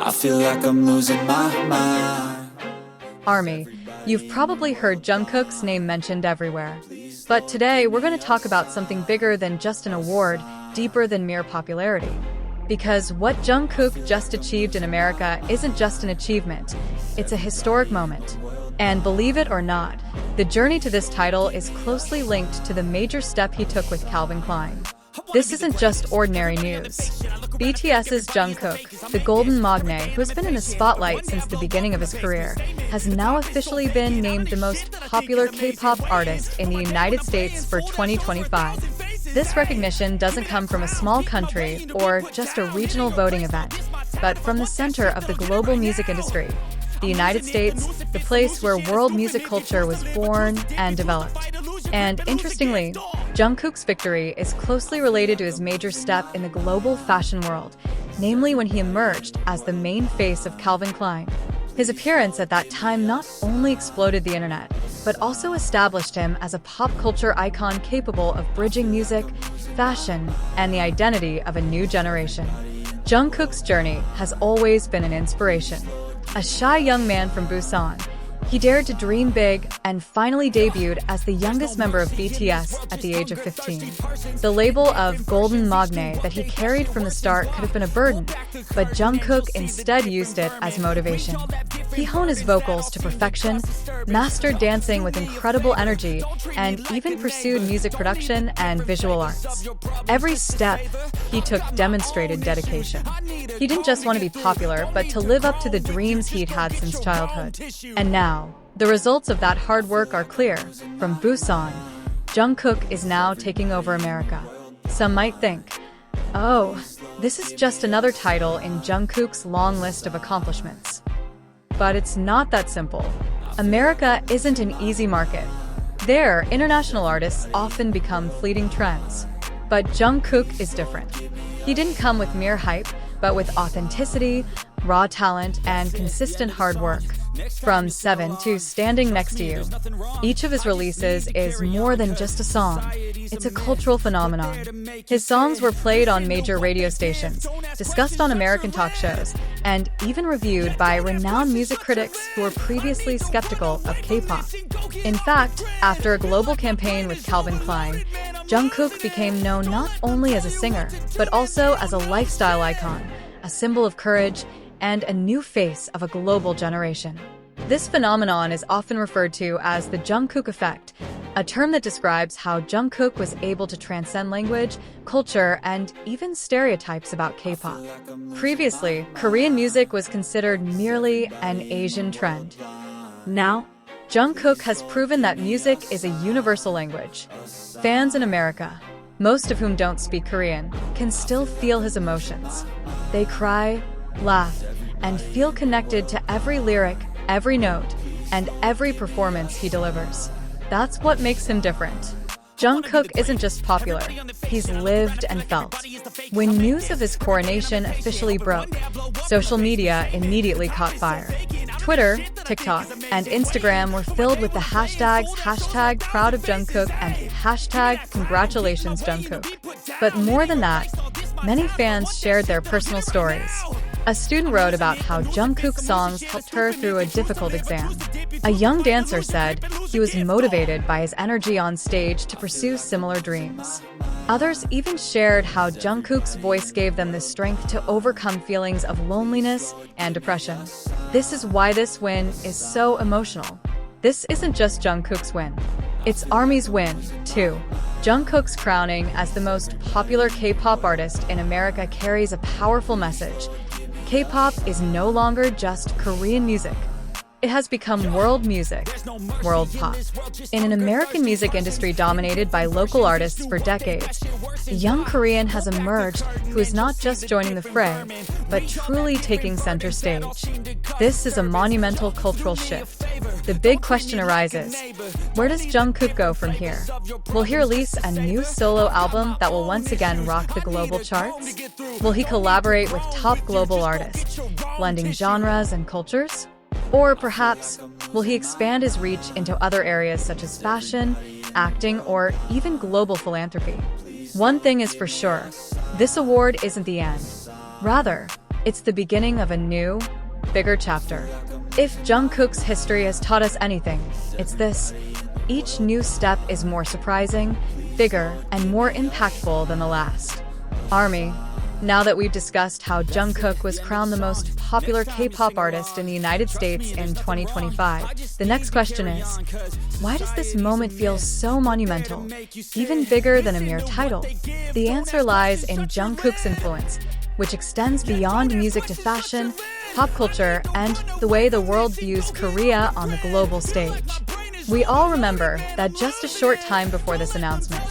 I feel like I'm losing my mind. ARMY. You've probably heard Jungkook's name mentioned everywhere. But today, we're going to talk about something bigger than just an award, deeper than mere popularity. Because what Jungkook just achieved in America isn't just an achievement, it's a historic moment. And believe it or not, the journey to this title is closely linked to the major step he took with Calvin Klein. This isn't just ordinary news. BTS's Jungkook, the golden magne who has been in the spotlight since the beginning of his career, has now officially been named the most popular K-pop artist in the United States for 2025. This recognition doesn't come from a small country or just a regional voting event, but from the center of the global music industry, the United States, the place where world music culture was born and developed. And interestingly, Jungkook's victory is closely related to his major step in the global fashion world, namely when he emerged as the main face of Calvin Klein. His appearance at that time not only exploded the internet, but also established him as a pop culture icon capable of bridging music, fashion, and the identity of a new generation. Jungkook's journey has always been an inspiration. A shy young man from Busan, he dared to dream big and finally debuted as the youngest member of BTS at the age of 15. The label of Golden Magne that he carried from the start could have been a burden, but Jungkook instead used it as motivation. He honed his vocals to perfection, mastered dancing with incredible energy, and even pursued music production and visual arts. Every step he took demonstrated dedication. He didn't just want to be popular, but to live up to the dreams he'd had since childhood. And now, the results of that hard work are clear. From Busan, Jungkook is now taking over America. Some might think, oh, this is just another title in Jungkook's long list of accomplishments. But it's not that simple. America isn't an easy market. There, international artists often become fleeting trends. But Jungkook is different. He didn't come with mere hype, but with authenticity, raw talent, and consistent hard work. From 7 to Standing Next to You, each of his releases is more than just a song. It's a cultural phenomenon. His songs were played on major radio stations, discussed on American talk shows, and even reviewed by renowned music critics who were previously skeptical of K-pop. In fact, after a global campaign with Calvin Klein, Jungkook became known not only as a singer, but also as a lifestyle icon, a symbol of courage, and a new face of a global generation. This phenomenon is often referred to as the Jungkook effect, a term that describes how Jungkook was able to transcend language, culture, and even stereotypes about K-pop. Previously, Korean music was considered merely an Asian trend. Now, Jungkook has proven that music is a universal language. Fans in America, most of whom don't speak Korean, can still feel his emotions. They cry, laugh, and feel connected to every lyric, every note, and every performance he delivers. That's what makes him different. Jungkook isn't just popular, he's lived and felt. When news of his coronation officially broke, social media immediately caught fire. Twitter, TikTok, and Instagram were filled with the hashtags #ProudOfJungkook and #CongratulationsJungkook. But more than that, many fans shared their personal stories. A student wrote about how Jungkook's songs helped her through a difficult exam. A young dancer said he was motivated by his energy on stage to pursue similar dreams. Others even shared how Jungkook's voice gave them the strength to overcome feelings of loneliness and depression. This is why this win is so emotional. This isn't just Jungkook's win. It's ARMY's win, too. Jungkook's crowning as the most popular K-pop artist in America carries a powerful message. K-pop is no longer just Korean music. It has become world music, world pop. In an American music industry dominated by local artists for decades, a young Korean has emerged who is not just joining the fray, but truly taking center stage. This is a monumental cultural shift. The big question arises, where does Jungkook go from here? Will he release a new solo album that will once again rock the global charts? Will he collaborate with top global artists, blending genres and cultures? Or perhaps, will he expand his reach into other areas such as fashion, acting, or even global philanthropy? One thing is for sure, this award isn't the end. Rather, It's the beginning of a new, bigger chapter. If Jungkook's history has taught us anything, it's this. Each new step is more surprising, bigger, and more impactful than the last. ARMY. Now that we've discussed how Jungkook was crowned the most popular K-pop artist in the United States in 2025, the next question is, why does this moment feel so monumental, even bigger than a mere title? The answer lies in Jungkook's influence, which extends beyond music to fashion, pop culture, and the way the world views Korea on the global stage. We all remember that just a short time before this announcement,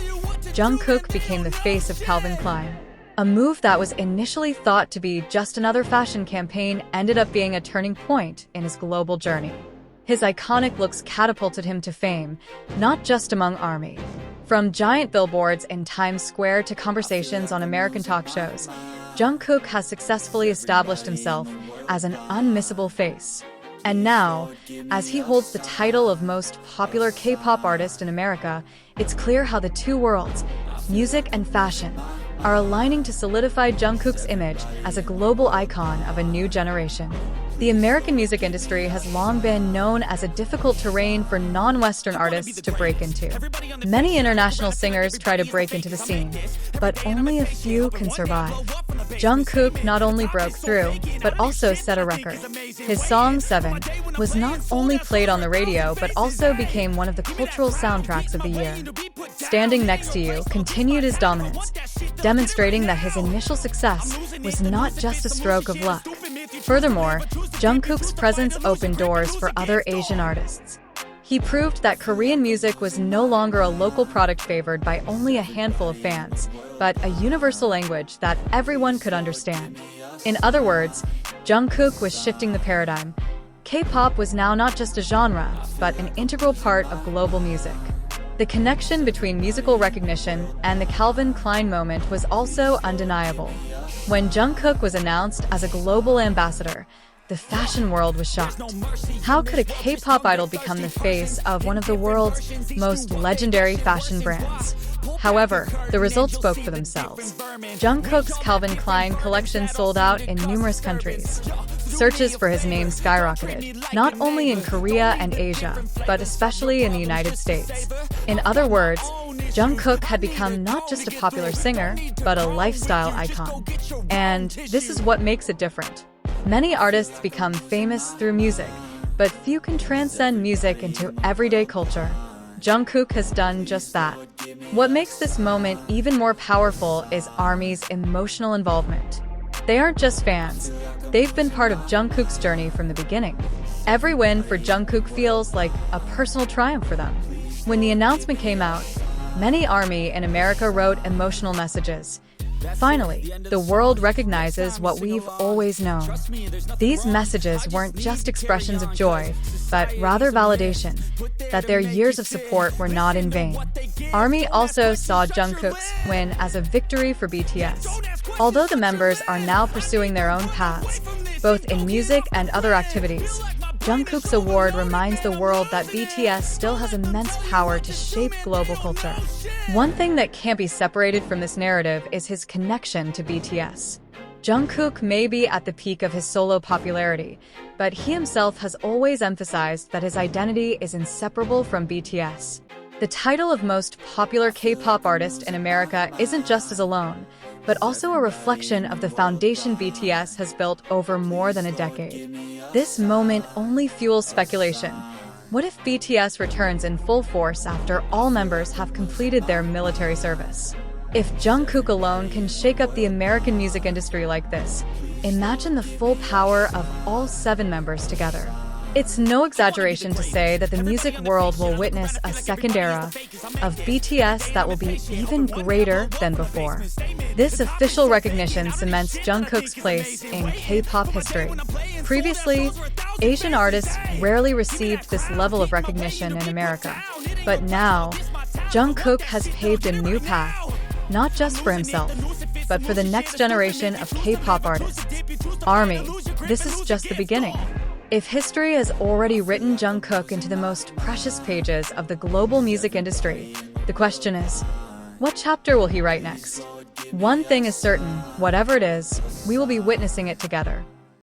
Jungkook became the face of Calvin Klein. A move that was initially thought to be just another fashion campaign ended up being a turning point in his global journey. His iconic looks catapulted him to fame, not just among ARMY. From giant billboards in Times Square to conversations on American talk shows, Jungkook has successfully established himself as an unmissable face. And now, as he holds the title of most popular K-pop artist in America, it's clear how the two worlds, music and fashion, are aligning to solidify Jungkook's image as a global icon of a new generation. The American music industry has long been known as a difficult terrain for non-Western artists to break into. Many international singers try to break into the scene, but only a few can survive. Jungkook not only broke through, but also set a record. His song 7 was not only played on the radio, but also became one of the cultural soundtracks of the year. Standing Next to You continued his dominance, demonstrating that his initial success was not just a stroke of luck. Furthermore, Jungkook's presence opened doors for other Asian artists. He proved that Korean music was no longer a local product favored by only a handful of fans, but a universal language that everyone could understand. In other words, Jungkook was shifting the paradigm. K-pop was now not just a genre, but an integral part of global music. The connection between musical recognition and the Calvin Klein moment was also undeniable. When Jungkook was announced as a global ambassador, the fashion world was shocked. How could a K-pop idol become the face of one of the world's most legendary fashion brands? However, the results spoke for themselves. Jungkook's Calvin Klein collection sold out in numerous countries. Searches for his name skyrocketed, not only in Korea and Asia, but especially in the United States. In other words, Jungkook had become not just a popular singer, but a lifestyle icon. And this is what makes it different. Many artists become famous through music, but few can transcend music into everyday culture. Jungkook has done just that. What makes this moment even more powerful is ARMY's emotional involvement. They aren't just fans. They've been part of Jungkook's journey from the beginning. Every win for Jungkook feels like a personal triumph for them. When the announcement came out, many ARMY in America wrote emotional messages. Finally, the world recognizes what we've always known. These messages weren't just expressions of joy, but rather validation that their years of support were not in vain. ARMY also saw Jungkook's win as a victory for BTS. Although the members are now pursuing their own paths, both in music and other activities, Jungkook's award reminds the world that BTS still has immense power to shape global culture. One thing that can't be separated from this narrative is his connection to BTS. Jungkook may be at the peak of his solo popularity, but he himself has always emphasized that his identity is inseparable from BTS. The title of most popular K-pop artist in America isn't just his alone, but also a reflection of the foundation BTS has built over more than a decade. This moment only fuels speculation. What if BTS returns in full force after all members have completed their military service? If Jungkook alone can shake up the American music industry like this, imagine the full power of all 7 members together. It's no exaggeration to say that the music world will witness a second era of BTS that will be even greater than before. This official recognition cements Jungkook's place in K-pop history. Previously, Asian artists rarely received this level of recognition in America. But now, Jungkook has paved a new path, not just for himself, but for the next generation of K-pop artists. ARMY, this is just the beginning. If history has already written Jungkook into the most precious pages of the global music industry, the question is, What chapter will he write next? One thing is certain, whatever it is, we will be witnessing it together.